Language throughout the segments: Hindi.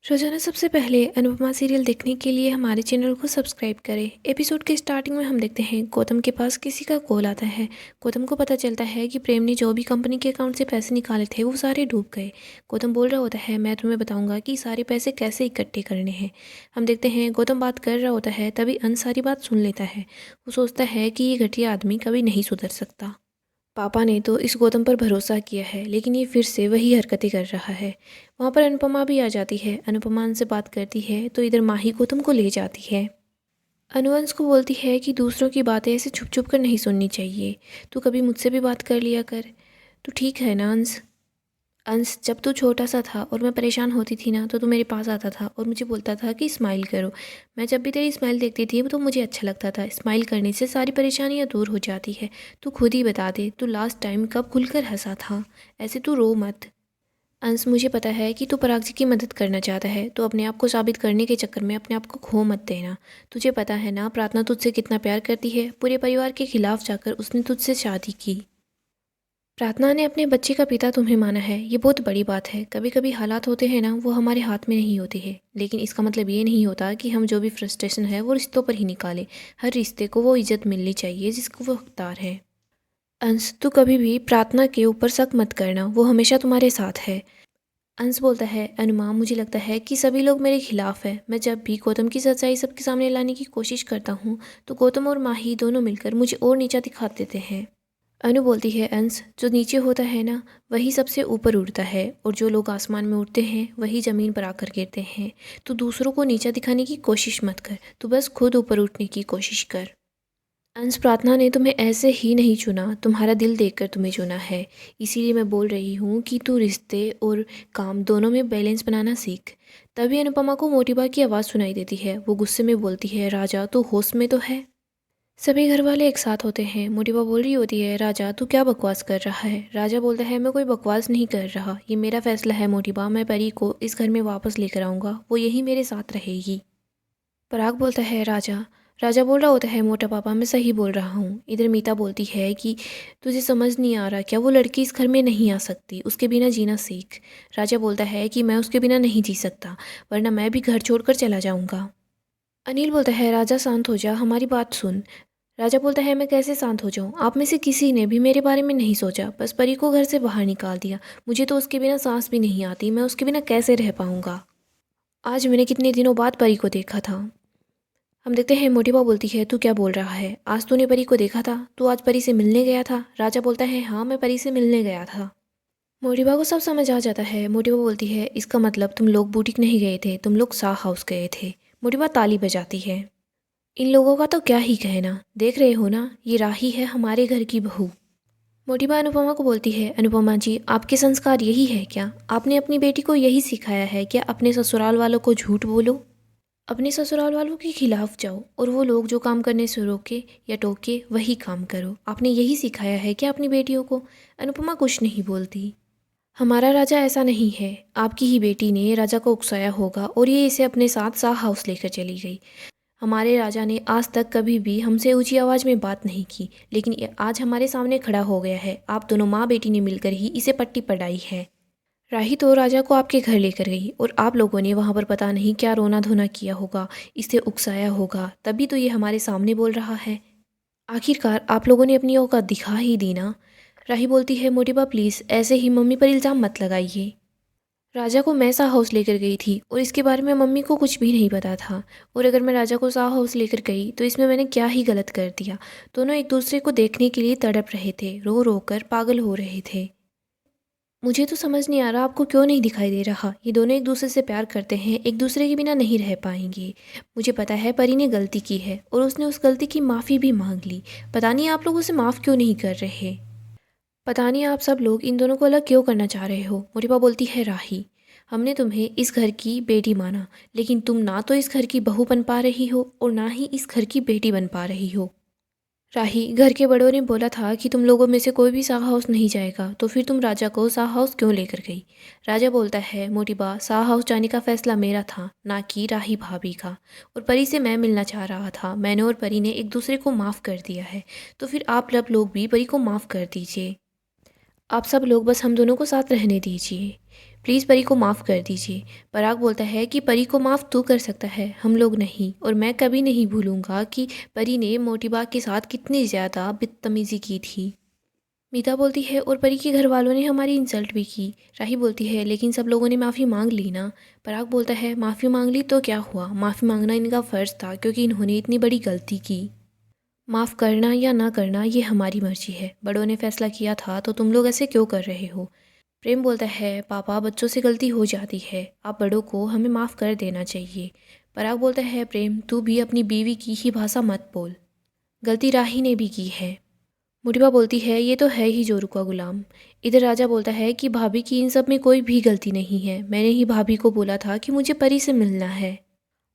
रोजाना सबसे पहले अनुपमा सीरियल देखने के लिए हमारे चैनल को सब्सक्राइब करें। एपिसोड के स्टार्टिंग में हम देखते हैं गौतम के पास किसी का कॉल आता है। गौतम को पता चलता है कि प्रेम ने जो भी कंपनी के अकाउंट से पैसे निकाले थे वो सारे डूब गए। गौतम बोल रहा होता है, मैं तुम्हें बताऊंगा कि सारे पैसे कैसे इकट्ठे करने हैं। हम देखते हैं गौतम बात कर रहा होता है, तभी अंश सारी बात सुन लेता है। वो सोचता है कि ये घटिया आदमी कभी नहीं सुधर सकता। पापा ने तो इस गौतम पर भरोसा किया है, लेकिन ये फिर से वही हरकतें कर रहा है। वहाँ पर अनुपमा भी आ जाती है। अनुपमा उनसे बात करती है तो इधर माही गौतम को ले जाती है। अनुवंश को बोलती है कि दूसरों की बातें ऐसे छुप छुप कर नहीं सुननी चाहिए। तू कभी मुझसे भी बात कर लिया कर। तू ठीक है ना अंश? अंश, जब तू छोटा सा था और मैं परेशान होती थी ना, तो तू मेरे पास आता था और मुझे बोलता था कि स्माइल करो। मैं जब भी तेरी स्माइल देखती थी तो मुझे अच्छा लगता था। स्माइल करने से सारी परेशानियां दूर हो जाती है। तू खुद ही बता दे, तू लास्ट टाइम कब खुलकर हंसा था? ऐसे तू रो मत। अंश, मुझे पता है कि तू पराग जी की मदद करना चाहता है, तो अपने आप को साबित करने के चक्कर में अपने आप को खो मत देना। तुझे पता है ना प्रार्थना तुझसे कितना प्यार करती है। पूरे परिवार के खिलाफ जाकर उसने तुझसे शादी की। प्रार्थना ने अपने बच्चे का पिता तुम्हें माना है, ये बहुत बड़ी बात है। कभी कभी हालात होते हैं ना, वो हमारे हाथ में नहीं होते हैं, लेकिन इसका मतलब ये नहीं होता कि हम जो भी फ्रस्ट्रेशन है वो रिश्तों पर ही निकालें। हर रिश्ते को वो इज्जत मिलनी चाहिए जिसको वो हकदार है। अंश, तू कभी भी प्रार्थना के ऊपर शक मत करना, वो हमेशा तुम्हारे साथ है। अंश बोलता है, अनुमा मुझे लगता है कि सभी लोग मेरे खिलाफ है। मैं जब भी गौतम की सच्चाई सबके सामने लाने की कोशिश करता हूँ तो गौतम और माही दोनों मिलकर मुझे और नीचा दिखा देते हैं। अनु बोलती है, अंश, जो नीचे होता है ना वही सबसे ऊपर उड़ता है, और जो लोग आसमान में उड़ते हैं वही ज़मीन पर आकर गिरते हैं। तो दूसरों को नीचा दिखाने की कोशिश मत कर, तू बस खुद ऊपर उठने की कोशिश कर। अंश, प्रार्थना ने तुम्हें ऐसे ही नहीं चुना, तुम्हारा दिल देखकर तुम्हें चुना है। इसीलिए मैं बोल रही हूँ कि तू रिश्ते और काम दोनों में बैलेंस बनाना सीख। तभी अनुपमा को मोटिबा की आवाज़ सुनाई देती है। वो गुस्से में बोलती है, राजा तू होश में तो है? सभी घर वाले एक साथ होते हैं। मोटिबा बोल रही होती है, राजा तू क्या बकवास कर रहा है? राजा बोलता है, मैं कोई बकवास नहीं कर रहा, ये मेरा फैसला है मोटिबा। मैं परी को इस घर में वापस लेकर आऊँगा, वो यही मेरे साथ रहेगी। पराग बोलता है, राजा। राजा बोल रहा होता है, मोटा पापा मैं सही बोल रहा हूँ। इधर मीता बोलती है कि तुझे समझ नहीं आ रहा क्या, वो लड़की इस घर में नहीं आ सकती, उसके बिना जीना सीख। राजा बोलता है कि मैं उसके बिना नहीं जी सकता, वरना मैं भी घर छोड़कर चला जाऊँगा। अनिल बोलता है, राजा शांत हो जा, हमारी बात सुन। राजा बोलता है, मैं कैसे शांत हो जाऊं? आप में से किसी ने भी मेरे बारे में नहीं सोचा, बस परी को घर से बाहर निकाल दिया। मुझे तो उसके बिना सांस भी नहीं आती, मैं उसके बिना कैसे रह पाऊंगा? आज मैंने कितने दिनों बाद परी को देखा था। हम देखते हैं मोटिबा बोलती है, तू क्या बोल रहा है? आज तूने परी को देखा था? तू आज परी से मिलने गया था? राजा बोलता है, हाँ मैं परी से मिलने गया था। मोटिबा को सब समझ आ जाता है। मोटिबा बोलती है, इसका मतलब तुम लोग बुटीक नहीं गए थे, तुम लोग सा हाउस गए थे। मोटिबा ताली बजाती है। इन लोगों का तो क्या ही कहना, देख रहे हो ना, ये राही है हमारे घर की बहू। मोटिबा अनुपमा को बोलती है, अनुपमा जी आपके संस्कार यही है क्या? आपने अपनी बेटी को यही सिखाया है क्या, अपने ससुराल वालों को झूठ बोलो, अपने ससुराल वालों के खिलाफ जाओ, और वो लोग जो काम करने से रोके या टोके वही काम करो? आपने यही सिखाया है क्या अपनी बेटियों को? अनुपमा कुछ नहीं बोलती। हमारा राजा ऐसा नहीं है, आपकी ही बेटी ने राजा को उकसाया होगा और ये इसे अपने साथ सा हाउस लेकर चली गई। हमारे राजा ने आज तक कभी भी हमसे ऊंची आवाज़ में बात नहीं की, लेकिन ये आज हमारे सामने खड़ा हो गया है। आप दोनों माँ बेटी ने मिलकर ही इसे पट्टी पढ़ाई है। राही तो राजा को आपके घर लेकर गई और आप लोगों ने वहाँ पर पता नहीं क्या रोना धोना किया होगा, इसे उकसाया होगा, तभी तो ये हमारे सामने बोल रहा है। आखिरकार आप लोगों ने अपनी औकात दिखा ही दी ना। राही बोलती है, मोटिबा प्लीज़ ऐसे ही मम्मी पर इल्ज़ाम मत लगाइए। राजा को मैं सा हाउस लेकर गई थी और इसके बारे में मम्मी को कुछ भी नहीं पता था, और अगर मैं राजा को सा हाउस लेकर गई तो इसमें मैंने क्या ही गलत कर दिया। दोनों एक दूसरे को देखने के लिए तड़प रहे थे, रो रो कर पागल हो रहे थे। मुझे तो समझ नहीं आ रहा आपको क्यों नहीं दिखाई दे रहा, ये दोनों एक दूसरे से प्यार करते हैं, एक दूसरे के बिना नहीं रह पाएंगे। मुझे पता है परी ने गलती की है और उसने उस गलती की माफ़ी भी मांग ली। पता नहीं आप लोग उसे माफ़ क्यों नहीं कर रहे। पता नहीं आप सब लोग इन दोनों को अलग क्यों करना चाह रहे हो। मोटिबा बोलती है, राही हमने तुम्हें इस घर की बेटी माना, लेकिन तुम ना तो इस घर की बहू बन पा रही हो और ना ही इस घर की बेटी बन पा रही हो। राही, घर के बड़ों ने बोला था कि तुम लोगों में से कोई भी साहा हाउस नहीं जाएगा, तो फिर तुम राजा को साहा हाउस क्यों लेकर गई? राजा बोलता है, मोटिबा साहा हाउस जाने का फैसला मेरा था, ना कि राही भाभी का, और परी से मैं मिलना चाह रहा था। मैंने और परी ने एक दूसरे को माफ़ कर दिया है, तो फिर आप लोग भी परी को माफ़ कर दीजिए। आप सब लोग बस हम दोनों को साथ रहने दीजिए। प्लीज़ परी को माफ़ कर दीजिए। पराग बोलता है कि परी को माफ़ तू कर सकता है, हम लोग नहीं। और मैं कभी नहीं भूलूंगा कि परी ने मोटी के साथ कितनी ज़्यादा बदतमीज़ी की थी। मीता बोलती है और परी के घर वालों ने हमारी इंसल्ट भी की। राही बोलती है लेकिन सब लोगों ने माफ़ी मांग ली ना। पराग बोलता है माफ़ी मांग ली तो क्या हुआ, माफ़ी मांगना इनका फ़र्ज़ था क्योंकि इन्होंने इतनी बड़ी गलती की। माफ़ करना या ना करना ये हमारी मर्जी है, बड़ों ने फैसला किया था तो तुम लोग ऐसे क्यों कर रहे हो। प्रेम बोलता है पापा बच्चों से गलती हो जाती है, आप बड़ों को हमें माफ़ कर देना चाहिए। पराग बोलता है प्रेम तू भी अपनी बीवी की ही भाषा मत बोल, गलती राही ने भी की है। मोटिबा बोलती है ये तो है ही जोरू का गुलाम। इधर राजा बोलता है कि भाभी की इन सब में कोई भी गलती नहीं है, मैंने ही भाभी को बोला था कि मुझे परी से मिलना है।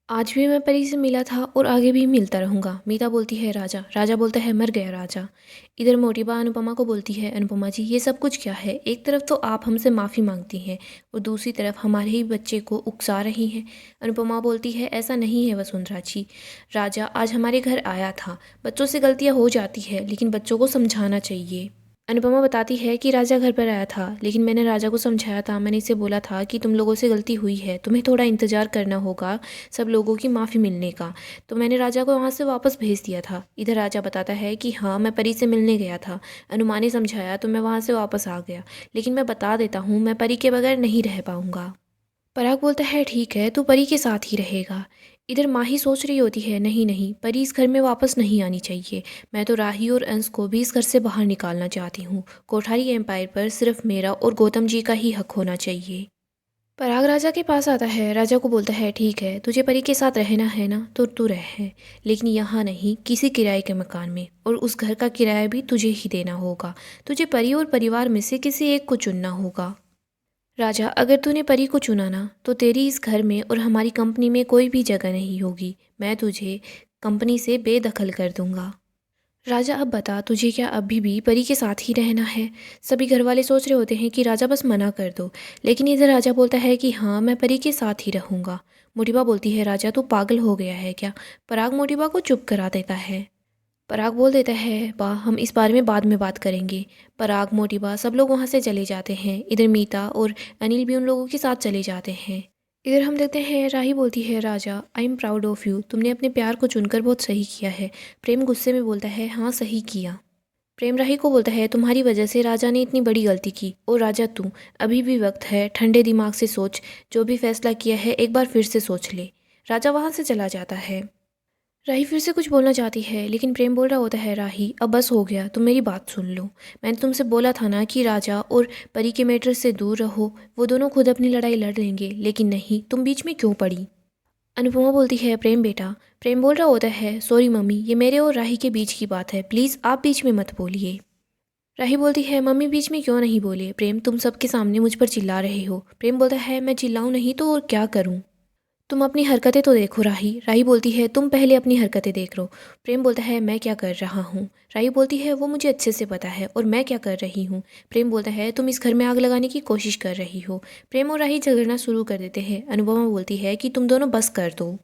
आज भी मैं परी से मिला था और आगे भी मिलता रहूँगा। मीता बोलती है राजा। राजा बोलता है मर गया राजा। इधर मोटिबा अनुपमा को बोलती है अनुपमा जी ये सब कुछ क्या है, एक तरफ तो आप हमसे माफ़ी मांगती हैं और दूसरी तरफ हमारे ही बच्चे को उकसा रही हैं। अनुपमा बोलती है ऐसा नहीं है वसुंधरा जी, राजा आज हमारे घर आया था, बच्चों से गलतियाँ हो जाती है लेकिन बच्चों को समझाना चाहिए। अनुपमा बताती है कि राजा घर पर आया था लेकिन मैंने राजा को समझाया था, मैंने इसे बोला था कि तुम लोगों से गलती हुई है, तुम्हें थोड़ा इंतज़ार करना होगा सब लोगों की माफ़ी मिलने का, तो मैंने राजा को वहाँ से वापस भेज दिया था। इधर राजा बताता है कि हाँ मैं परी से मिलने गया था, अनुमा ने समझाया तो मैं वहाँ से वापस आ गया, लेकिन मैं बता देता हूँ मैं परी के बगैर नहीं रह पाऊँगा। पराग बोलता है ठीक है तू परी के साथ ही रहेगा। इधर माही सोच रही होती है नहीं नहीं परी इस घर में वापस नहीं आनी चाहिए, मैं तो राही और अंश को भी इस घर से बाहर निकालना चाहती हूँ, कोठारी एम्पायर पर सिर्फ मेरा और गौतम जी का ही हक होना चाहिए। पराग राजा के पास आता है, राजा को बोलता है ठीक है तुझे परी के साथ रहना है ना तो तू रह, लेकिन यहाँ नहीं किसी किराए के मकान में, और उस घर का किराया भी तुझे ही देना होगा, तुझे परी और परिवार में से किसी एक को चुनना होगा। राजा अगर तूने परी को चुना ना तो तेरी इस घर में और हमारी कंपनी में कोई भी जगह नहीं होगी, मैं तुझे कंपनी से बेदखल कर दूंगा। राजा अब बता तुझे क्या अभी भी परी के साथ ही रहना है। सभी घर वाले सोच रहे होते हैं कि राजा बस मना कर दो, लेकिन इधर राजा बोलता है कि हाँ मैं परी के साथ ही रहूँगा। मोटिबा बोलती है राजा तू पागल हो गया है क्या। पराग मोटिबा को चुप करा देता है। पराग बोल देता है वाह हम इस बारे में बाद में बात करेंगे। पराग मोटिबा सब लोग वहाँ से चले जाते हैं। इधर मीता और अनिल भी उन लोगों के साथ चले जाते हैं। इधर हम देखते हैं राही बोलती है Raja I am proud of you, तुमने अपने प्यार को चुनकर बहुत सही किया है। प्रेम गुस्से में बोलता है हाँ सही किया। प्रेम राही को बोलता है तुम्हारी वजह से राजा ने इतनी बड़ी गलती की, और राजा तू अभी भी वक्त है, ठंडे दिमाग से सोच, जो भी फैसला किया है एक बार फिर से सोच ले। राजा वहाँ से चला जाता है। राही फिर से कुछ बोलना चाहती है लेकिन प्रेम बोल रहा होता है राही अब बस हो गया, तुम मेरी बात सुन लो। मैंने तुमसे बोला था ना कि राजा और परी के मैटर से दूर रहो, वो दोनों खुद अपनी लड़ाई लड़ लेंगे, लेकिन नहीं तुम बीच में क्यों पड़ी। अनुपमा बोलती है प्रेम बेटा। प्रेम बोल रहा होता है सॉरी मम्मी ये मेरे और राही के बीच की बात है, प्लीज़ आप बीच में मत बोलिए। राही बोलती है मम्मी बीच में क्यों नहीं बोले, प्रेम तुम सबके सामने मुझ पर चिल्ला रहे हो। प्रेम बोलता है मैं चिल्लाऊं नहीं तो और क्या करूं, तुम अपनी हरकतें तो देखो राही। राही बोलती है तुम पहले अपनी हरकतें देख लो। प्रेम बोलता है मैं क्या कर रहा हूँ। राही बोलती है वो मुझे अच्छे से पता है और मैं क्या कर रही हूँ। प्रेम बोलता है तुम इस घर में आग लगाने की कोशिश कर रही हो। प्रेम और राही झगड़ना शुरू कर देते हैं। अनुपमा बोलती है कि तुम दोनों बस कर दो।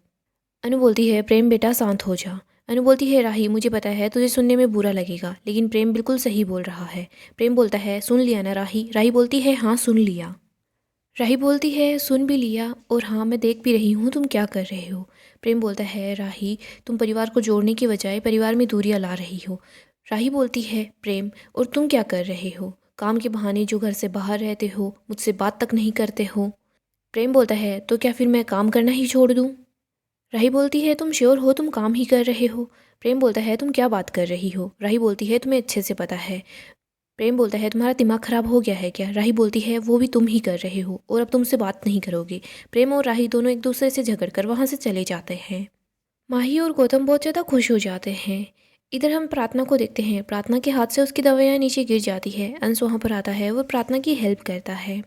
अनु बोलती है प्रेम बेटा शांत हो जा। अनु बोलती है राही मुझे पता है तुझे सुनने में बुरा लगेगा, लेकिन प्रेम बिल्कुल सही बोल रहा है। प्रेम बोलता है सुन लिया ना राही। राही बोलती है हाँ सुन लिया। राही बोलती है सुन भी लिया और हाँ मैं देख भी रही हूँ तुम क्या कर रहे हो। प्रेम बोलता है राही तुम परिवार को जोड़ने के बजाय परिवार में दूरियां ला रही हो। राही बोलती है प्रेम और तुम क्या कर रहे हो, काम के बहाने जो घर से बाहर रहते हो, मुझसे बात तक नहीं करते हो। प्रेम बोलता है तो क्या फिर मैं काम करना ही छोड़ दूँ। राही बोलती है तुम श्योर हो तुम काम ही कर रहे हो। प्रेम बोलता है तुम क्या बात कर रही हो। राही बोलती है तुम्हें अच्छे से पता है। प्रेम बोलता है तुम्हारा दिमाग खराब हो गया है क्या। राही बोलती है वो भी तुम ही कर रहे हो और अब तुमसे बात नहीं करोगे। प्रेम और राही दोनों एक दूसरे से झगड़कर वहाँ से चले जाते हैं। माही और गौतम बहुत ज़्यादा खुश हो जाते हैं। इधर हम प्रार्थना को देखते हैं। प्रार्थना के हाथ से उसकी दवाइयाँ नीचे गिर जाती है। अंश वहाँ पर आता है, वो प्रार्थना की हेल्प करता है।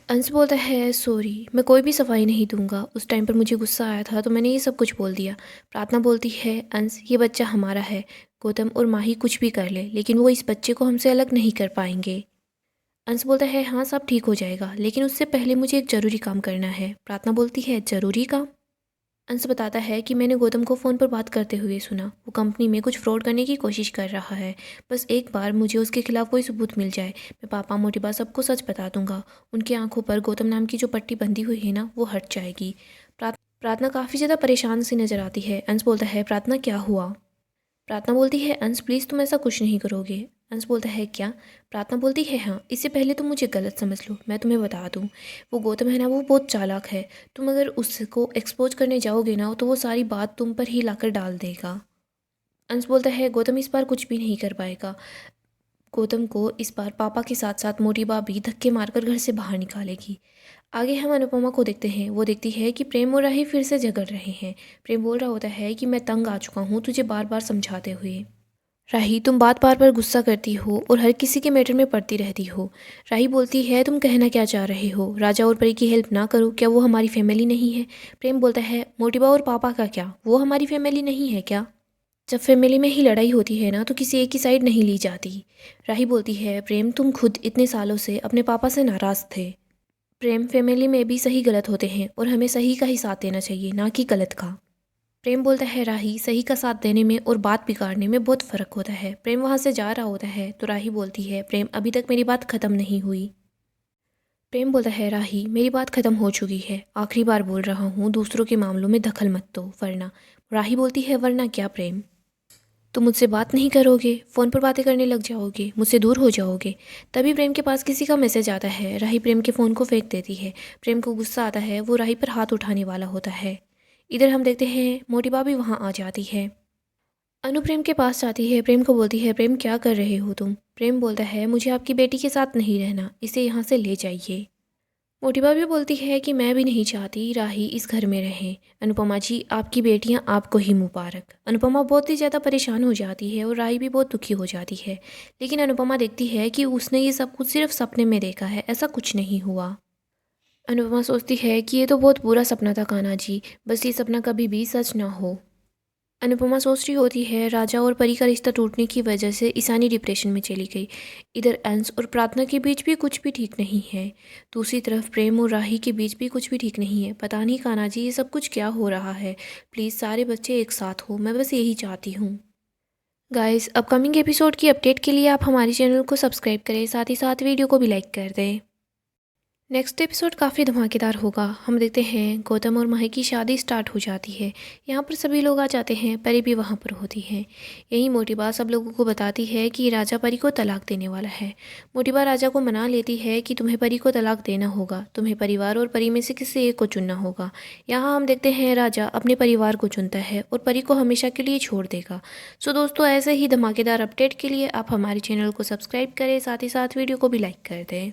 अंश बोलता है सॉरी मैं कोई भी सफाई नहीं दूंगा, उस टाइम पर मुझे गुस्सा आया था तो मैंने ये सब कुछ बोल दिया। प्रार्थना बोलती है अंश ये बच्चा हमारा है, गौतम और माही कुछ भी कर ले लेकिन वो इस बच्चे को हमसे अलग नहीं कर पाएंगे। अंश बोलता है हाँ सब ठीक हो जाएगा, लेकिन उससे पहले मुझे एक ज़रूरी काम करना है। प्रार्थना बोलती है ज़रूरी काम। अंश बताता है कि मैंने गौतम को फ़ोन पर बात करते हुए सुना। वो कंपनी में कुछ फ्रॉड करने की कोशिश कर रहा है। बस एक बार मुझे उसके खिलाफ कोई सबूत मिल जाए, मैं पापा मोटिबा सबको सच बता दूंगा। उनकी आंखों पर गौतम नाम की जो पट्टी बंधी हुई है ना, वो हट जाएगी। प्रार्थना काफ़ी ज़्यादा परेशान सी नज़र आती है। अंश बोलता है, प्रार्थना क्या हुआ? प्रार्थना बोलती है, अंश प्लीज़ तुम ऐसा कुछ नहीं करोगे। अंश बोलता है, क्या? प्रार्थना बोलती है, हाँ, इससे पहले तुम मुझे गलत समझ लो, मैं तुम्हें बता दूँ, वो गौतम है ना, वो बहुत चालाक है। तुम अगर उसको एक्सपोज करने जाओगे ना, तो वो सारी बात तुम पर ही लाकर डाल देगा। अंश बोलता है, गौतम इस बार कुछ भी नहीं कर पाएगा। गौतम को इस बार पापा के साथ साथ मोटिबा भी धक्के मारकर घर से बाहर निकालेगी। आगे हम अनुपमा को देखते हैं। वो देखती है कि प्रेम और राही फिर से झगड़ रहे हैं। प्रेम बोल रहा होता है कि मैं तंग आ चुका हूँ तुझे बार बार समझाते हुए। राही, तुम बात बार बार गुस्सा करती हो और हर किसी के मैटर में पड़ती रहती हो। राही बोलती है, तुम कहना क्या चाह रहे हो? राजा और परी की हेल्प ना करो, क्या वो हमारी फैमिली नहीं है? प्रेम बोलता है, मोटिबा और पापा का क्या, वो हमारी फैमिली नहीं है क्या? जब फैमिली में ही लड़ाई होती है ना, तो किसी एक की साइड नहीं ली जाती। राही बोलती है, प्रेम तुम खुद इतने सालों से अपने पापा से नाराज़ थे। प्रेम, फैमिली में भी सही गलत होते हैं और हमें सही का ही साथ देना चाहिए, ना कि गलत का। प्रेम बोलता है, राही, सही का साथ देने में और बात बिगाड़ने में बहुत फ़र्क होता है। प्रेम वहाँ से जा रहा होता है तो राही बोलती है, प्रेम अभी तक मेरी बात ख़त्म नहीं हुई। प्रेम बोलता है, राही मेरी बात ख़त्म हो चुकी है, आखिरी बार बोल रहा हूँ, दूसरों के मामलों में दखल मत दो, वरना। राही बोलती है, वरना क्या प्रेम? तुम मुझसे बात नहीं करोगे, फ़ोन पर बातें करने लग जाओगे, मुझसे दूर हो जाओगे। तभी प्रेम के पास किसी का मैसेज आता है। राही प्रेम के फ़ोन को फेंक देती है। प्रेम को गुस्सा आता है, वो राही पर हाथ उठाने वाला होता है। इधर हम देखते हैं मोटिबा भी वहाँ आ जाती है। अनु प्रेम के पास जाती है। प्रेम को बोलती है, प्रेम क्या कर रहे हो तुम? प्रेम बोलता है, मुझे आपकी बेटी के साथ नहीं रहना, इसे यहाँ से ले जाइए। मोटिबा भी बोलती है कि मैं भी नहीं चाहती राही इस घर में रहे। अनुपमा जी, आपकी बेटियां आपको ही मुबारक। अनुपमा बहुत ही ज़्यादा परेशान हो जाती है और राही भी बहुत दुखी हो जाती है। लेकिन अनुपमा देखती है कि उसने ये सब कुछ सिर्फ सपने में देखा है, ऐसा कुछ नहीं हुआ। अनुपमा सोचती है कि ये तो बहुत बुरा सपना था कान्हा जी, बस ये सपना कभी भी सच ना हो। अनुपमा सोच रही होती है, राजा और परी का रिश्ता टूटने की वजह से ईशानी डिप्रेशन में चली गई। इधर अंश और प्रार्थना के बीच भी कुछ भी ठीक नहीं है। दूसरी तरफ प्रेम और राही के बीच भी कुछ भी ठीक नहीं है। पता नहीं कान्हा जी, ये सब कुछ क्या हो रहा है? प्लीज़ सारे बच्चे एक साथ हो, मैं बस यही चाहती हूँ। गाइस, अपकमिंग एपिसोड की अपडेट के लिए आप हमारे चैनल को सब्सक्राइब करें, साथ ही साथ वीडियो को भी लाइक कर दें। नेक्स्ट एपिसोड काफ़ी धमाकेदार होगा। हम देखते हैं गौतम और माही की शादी स्टार्ट हो जाती है। यहाँ पर सभी लोग आ जाते हैं, परी भी वहाँ पर होती है। यही मोटिबा सब लोगों को बताती है कि राजा परी को तलाक देने वाला है। मोटिबा राजा को मना लेती है कि तुम्हें परी को तलाक देना होगा, तुम्हें परिवार और परी में से किसी एक को चुनना होगा। यहाँ हम देखते हैं राजा अपने परिवार को चुनता है और परी को हमेशा के लिए छोड़ देगा। सो दोस्तों, ऐसे ही धमाकेदार अपडेट के लिए आप हमारे चैनल को सब्सक्राइब करें, साथ ही साथ वीडियो को भी लाइक कर दें।